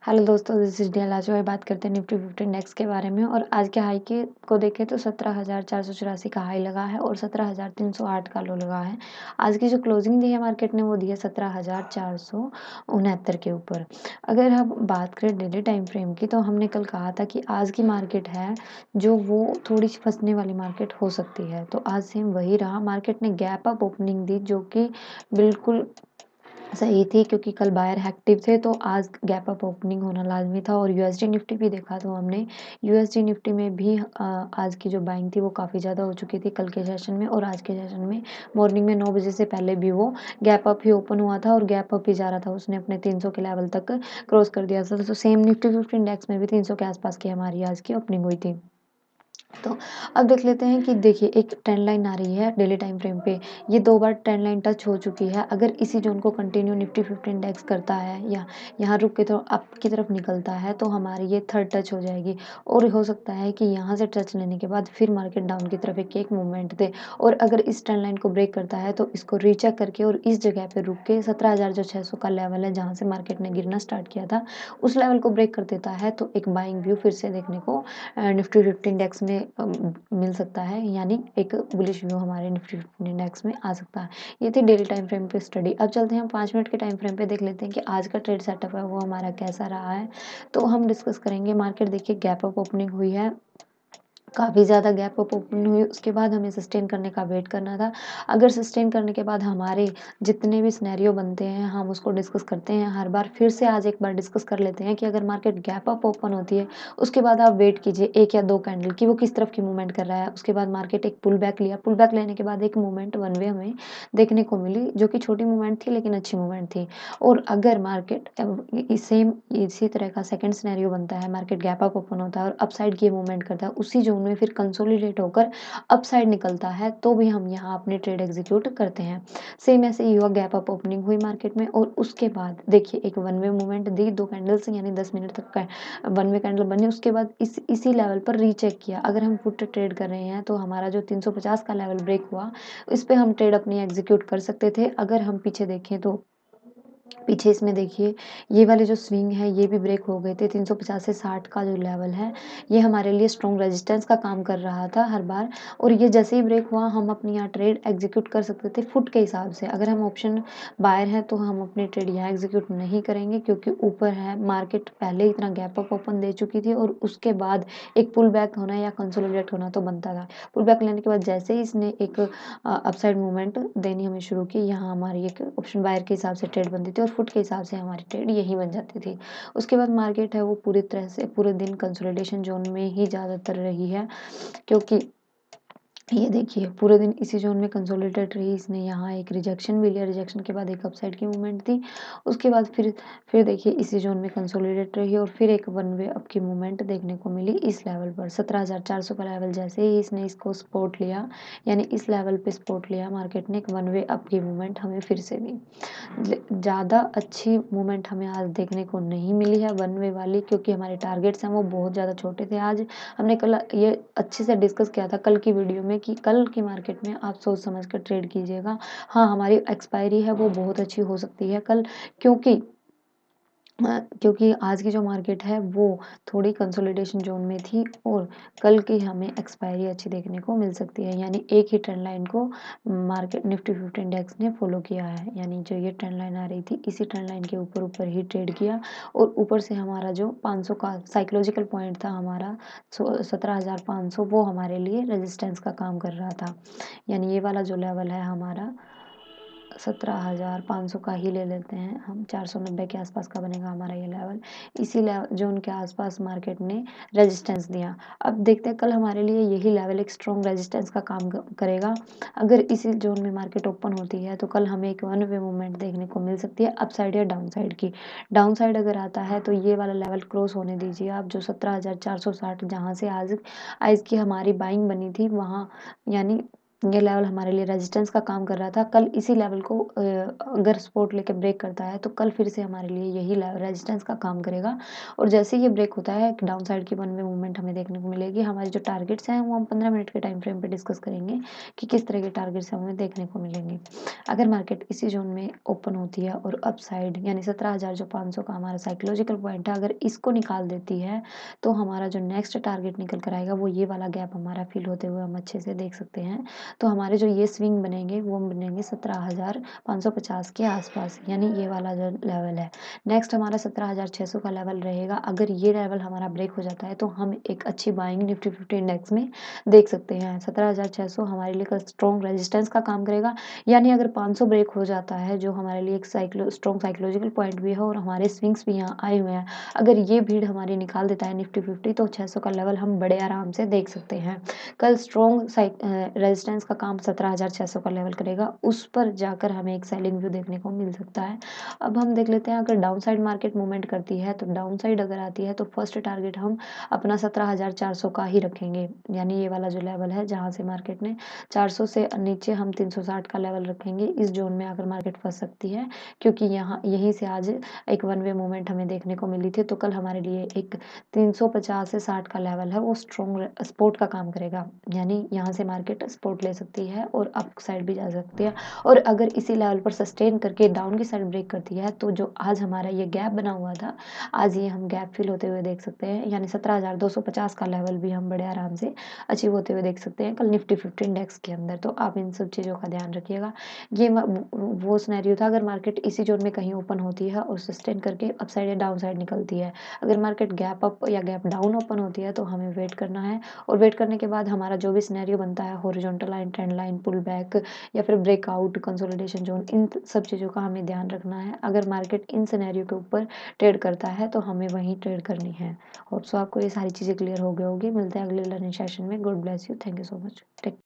Hello दोस्तों, this is dear Lajo. बात करते हैं निफ्टी 50 इंडेक्स के बारे में। और आज के हाई के को देखें तो 17,484 का हाई लगा है और 17,308 का लो लगा है। आज की जो क्लोजिंग दी है मार्केट ने वो दी है 17,469 के ऊपर। अगर हम बात करें डेली टाइम फ्रेम की तो हमने कल कहा था कि आज की मार्केट है जो वो थोड़ी सी फंसने वाली मार्केट हो सकती है। तो आज सेम वही रहा। मार्केट ने गैप अप ओपनिंग दी जो कि बिल्कुल सही थी क्योंकि कल बायर एक्टिव थे, तो आज गैप अप ओपनिंग होना लाजमी था। और यूएसडी निफ्टी भी देखा तो हमने यूएसडी निफ्टी में भी आज की जो बाइंग थी वो काफ़ी ज़्यादा हो चुकी थी कल के सेशन में। और आज के सेशन में मॉर्निंग में 9 बजे से पहले भी वो गैप अप ही ओपन हुआ था और गैप अप ही जा रहा था। उसने अपने 300 के लेवल तक क्रॉस कर दिया था। तो सेम निफ्टी 50 इंडेक्स में भी 300 के आसपास की हमारी आज की ओपनिंग हुई थी। तो अब देख लेते हैं कि देखिए एक ट्रेंड लाइन आ रही है डेली टाइम फ्रेम पे। ये 2 बार ट्रेंड लाइन टच हो चुकी है। अगर इसी जोन को कंटिन्यू निफ्टी 50 इंडेक्स करता है या यहाँ रुक के तो अप की तरफ निकलता है तो हमारी ये थर्ड टच हो जाएगी। और हो सकता है कि यहाँ से टच लेने के बाद फिर मार्केट डाउन की तरफ एक मूवमेंट दे। और अगर इस ट्रेंड लाइन को ब्रेक करता है तो इसको रीचेक करके और इस जगह पे रुक के 17,600 का लेवल है जहाँ से मार्केट ने गिरना स्टार्ट किया था, उस लेवल को ब्रेक कर देता है तो एक बाइंग व्यू फिर से देखने को निफ्टी 50 इंडेक्स में मिल सकता है। यानी एक बुलिश व्यू हमारे निफ्टी 50 इंडेक्स में आ सकता है। ये थी डेली टाइम फ्रेम पे स्टडी। अब चलते हैं हम 5 मिनट के टाइम फ्रेम पे देख लेते हैं कि आज का ट्रेड सेटअप है वो हमारा कैसा रहा है। तो हम डिस्कस करेंगे। मार्केट देखिए गैप अप ओपनिंग हुई है, काफ़ी ज़्यादा गैप अप ओपन हुई। उसके बाद हमें सस्टेन करने का वेट करना था। अगर सस्टेन करने के बाद हमारे जितने भी सिनेरियो बनते हैं हम उसको डिस्कस करते हैं हर बार। फिर से आज एक बार डिस्कस कर लेते हैं कि अगर मार्केट गैप अप ओपन होती है उसके बाद आप वेट कीजिए 1 या 2 कैंडल की वो किस तरफ की मूवमेंट कर रहा है। उसके बाद मार्केट एक पुल बैक लिया, पुल बैक लेने के बाद एक मूवमेंट वन वे हमें देखने को मिली जो कि छोटी मूवमेंट थी लेकिन अच्छी मूवमेंट थी। और अगर मार्केट सेम इसी तरह का सेकंड सिनेरियो बनता है, मार्केट गैप अप ओपन होता है और अपसाइड की मूवमेंट करता है, उसी जोन में फिर कंसोलिडेट होकर अपसाइड निकलता है तो भी हम यहाँ अपने ट्रेड एग्जीक्यूट करते हैं। सेम ऐसे ही हुआ, गैप अप ओपनिंग हुई मार्केट में और उसके बाद देखिए एक वन वे मूवमेंट दी 2 कैंडल्स यानी 10 मिनट तक का वन वे कैंडल बनी। उसके बाद इसी लेवल पर रीचेक किया। अगर हम फुट ट्रेड कर रहे हैं तो हमारा जो 350 का लेवल ब्रेक हुआ इस पे हम ट्रेड अपनी एग्जीक्यूट कर सकते थे। अगर हम पीछे देखें तो पीछे इसमें देखिए ये वाले जो स्विंग है ये भी ब्रेक हो गए थे। 350 से 60 का जो लेवल है ये हमारे लिए स्ट्रॉन्ग रेजिस्टेंस का काम कर रहा था हर बार। और ये जैसे ही ब्रेक हुआ हम अपनी यहाँ ट्रेड एग्जीक्यूट कर सकते थे फुट के हिसाब से। अगर हम ऑप्शन बायर हैं तो हम अपनी ट्रेड यहाँ एग्जीक्यूट नहीं करेंगे क्योंकि ऊपर है, मार्केट पहले ही इतना गैप अप ओपन दे चुकी थी और उसके बाद एक पुल बैक होना या कंसोलिडेट होना तो बनता था। पुल बैक लेने के बाद जैसे ही इसने एक अपसाइड मूवमेंट देनी हमें शुरू की, यहाँ हमारी एक ऑप्शन बायर के हिसाब से ट्रेड बनती थी और फुट के हिसाब से हमारी ट्रेड यही बन जाती थी। उसके बाद मार्केट है वो पूरी तरह से पूरे दिन कंसोलिडेशन जोन में ही ज़्यादातर रही है क्योंकि ये देखिए पूरे दिन इसी जोन में कंसोलिडेट रही। इसने यहाँ एक रिजेक्शन भी लिया, रिजेक्शन के बाद एक अपसाइड की मूवमेंट थी। उसके बाद फिर देखिए इसी जोन में कंसोलिडेट रही और फिर एक वन वे अप की मूवमेंट देखने को मिली इस लेवल पर 17,400 का लेवल। जैसे ही इसने इसको सपोर्ट लिया यानी इस लेवल पे सपोर्ट लिया मार्केट ने, एक वन वे अप की मूवमेंट हमें फिर से दी। ज़्यादा अच्छी मूवमेंट हमें आज देखने को नहीं मिली है वन वे वाली क्योंकि हमारे टारगेट्स हैं वो बहुत ज़्यादा छोटे थे। आज हमने कल ये अच्छे से डिस्कस किया था कल की वीडियो में कि कल की मार्केट में आप सोच समझ कर ट्रेड कीजिएगा। हाँ, हमारी एक्सपायरी है वो बहुत अच्छी हो सकती है कल क्योंकि क्योंकि आज की जो मार्केट है वो थोड़ी कंसोलिडेशन जोन में थी और कल की हमें एक्सपायरी अच्छी देखने को मिल सकती है। यानी एक ही ट्रेंड लाइन को मार्केट निफ्टी 50 इंडेक्स ने फॉलो किया है। यानी जो ये ट्रेंड लाइन आ रही थी इसी ट्रेंड लाइन के ऊपर ऊपर ही ट्रेड किया और ऊपर से हमारा जो 500 का साइकोलॉजिकल पॉइंट था हमारा 17,500 वो हमारे लिए रेजिस्टेंस का काम कर रहा था। यानी ये वाला जो लेवल है हमारा 17,500 का ही ले लेते हैं हम, 490 के आसपास का बनेगा हमारा ये लेवल। इसी लेवल जोन के आसपास मार्केट ने रेजिस्टेंस दिया। अब देखते हैं कल हमारे लिए यही लेवल एक स्ट्रॉन्ग रेजिस्टेंस का काम करेगा। अगर इसी जोन में मार्केट ओपन होती है तो कल हमें एक वन वे मूवमेंट देखने को मिल सकती है अप साइड या डाउन साइड की। डाउन साइड अगर आता है तो ये वाला लेवल क्रॉस होने दीजिए आप, जो 17,460 जहाँ से आज आज की हमारी बाइंग बनी थी वहाँ, यानी ये लेवल हमारे लिए रेजिस्टेंस का काम कर रहा था। कल इसी लेवल को अगर सपोर्ट लेके ब्रेक करता है तो कल फिर से हमारे लिए यही लेवल रेजिस्टेंस का काम करेगा और जैसे ही ये ब्रेक होता है एक डाउन साइड की वन वे मूवमेंट हमें देखने को मिलेगी। हमारे जो टारगेट्स हैं वो हम 15 मिनट के टाइम फ्रेम पे डिस्कस करेंगे कि किस तरह के टारगेट्स हमें देखने को मिलेंगे। अगर मार्केट इसी ज़ोन में ओपन होती है और अपसाइड यानी 17,000 जो 500 का हमारा साइकोलॉजिकल पॉइंट है, अगर इसको निकाल देती है, तो हमारा जो नेक्स्ट टारगेट निकल कर आएगा वो ये वाला गैप हमारा फिल होते हुए हम अच्छे से देख सकते हैं। तो हमारे जो ये स्विंग बनेंगे वो बनेंगे 17,550 के आसपास, यानी ये वाला जो लेवल है। नेक्स्ट हमारा 17,600 का लेवल रहेगा। अगर ये लेवल हमारा ब्रेक हो जाता है तो हम एक अच्छी बाइंग निफ्टी 50 इंडेक्स में देख सकते हैं। 17,600 हमारे लिए कल स्ट्रॉन्ग रेजिस्टेंस का काम करेगा, यानी अगर 500 ब्रेक हो जाता है जो हमारे लिए एक स्ट्रॉन्ग साइकोलॉजिकल पॉइंट भी है और हमारे स्विंग्स भी यहाँ आए हुए हैं। अगर ये भीड़ हमारी निकाल देता है निफ्टी 50 तो 600 का लेवल हम बड़े आराम से देख सकते हैं। कल स्ट्रॉन्ग रेजिस्टेंस का काम 17,600 का लेवल करेगा, उस पर जाकर हमें एक सेलिंग व्यू देखने को मिल सकता है। अब हम देख लेते हैं अगर डाउन साइड मार्केट मूवमेंट करती है तो डाउन साइड अगर आती है तो फर्स्ट टारगेट हम अपना 17,400 का ही रखेंगे, यानी ये वाला जो लेवल है जहाँ से मार्केट ने 400 से नीचे हम 360 का लेवल रखेंगे। इस जोन में अगर मार्केट फंस सकती है क्योंकि यहाँ यहीं से आज एक वन वे मूवमेंट हमें देखने को मिली थी, तो कल हमारे लिए एक 350 से 60 का लेवल है वो स्ट्रॉन्ग सपोर्ट का काम करेगा, यानी यहाँ से मार्केट सपोर्ट ले सकती है और अप साइड भी जा सकती है। और अगर इसी लेवल पर सस्टेन करके डाउन की साइड ब्रेक करती है तो जो आज हमारा ये गैप बना हुआ था, आज ये हम गैप फिल होते हुए देख सकते हैं, यानी 17,250 का लेवल भी हम बड़े आराम से अचीव होते हुए देख सकते हैं कल निफ्टी 50 इंडेक्स के अंदर। तो आप इन सब चीज़ों का ध्यान रखिएगा। ये वो सिनेरियो था अगर मार्केट इसी जोन में कहीं ओपन होती है और सस्टेन करके अप साइड या डाउन साइड निकलती है। अगर मार्केट गैप अप या गैप डाउन ओपन होती है तो हमें वेट करना है और वेट करने के बाद हमारा जो भी सिनेरियो बनता है horizontal line, trend line, pullback या फिर ब्रेकआउट, कंसोलिडेशन जोन, इन सब चीज़ों का हमें ध्यान रखना है। अगर मार्केट इन सिनेरियो के ऊपर ट्रेड करता है तो हमें वहीं ट्रेड करनी है। होप सो आपको ये सारी चीज़ें क्लियर हो गई होगी। मिलते हैं अगले लर्निंग सेशन में। God bless you. Thank you so much. Take